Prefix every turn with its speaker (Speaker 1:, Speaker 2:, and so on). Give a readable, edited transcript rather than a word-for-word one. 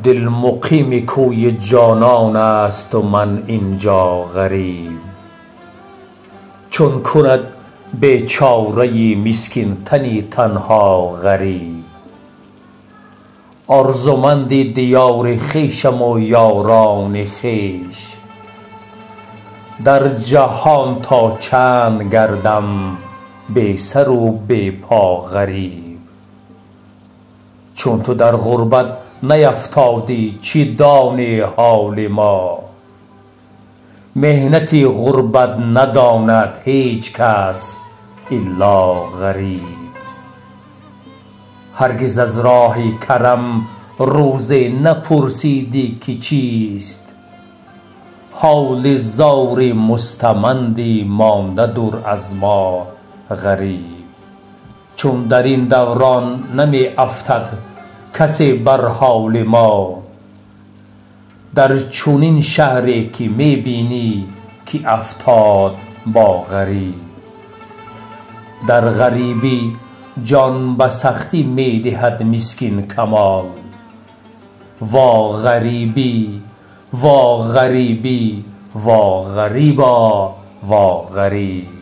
Speaker 1: دل مقیم کوی جانان است و من اینجا غریب. چون کند بیچاره مسکین تنی تنها غریب. آرزومند دیار خویشم و یاران خویش، در جهان تا چند گردم بی سر و بی پا غریب. چون تو در غربت نیفتادی چی دانی حال ما، محنت غربت نداند هیچ کس الا غریب. هرگز از راه کرم روزی نپرسیدی که چیست، حال زار مستمندی مانده دور از ما غریب. چون در این دوران نمی افتد کسی بر حال ما، در چونین شهری که می بینی که افتاد با غریب. در غریبی جان به سختی می دهد مسکین کمال، وا غریبی وا غریبی وا غریبا وا غریب.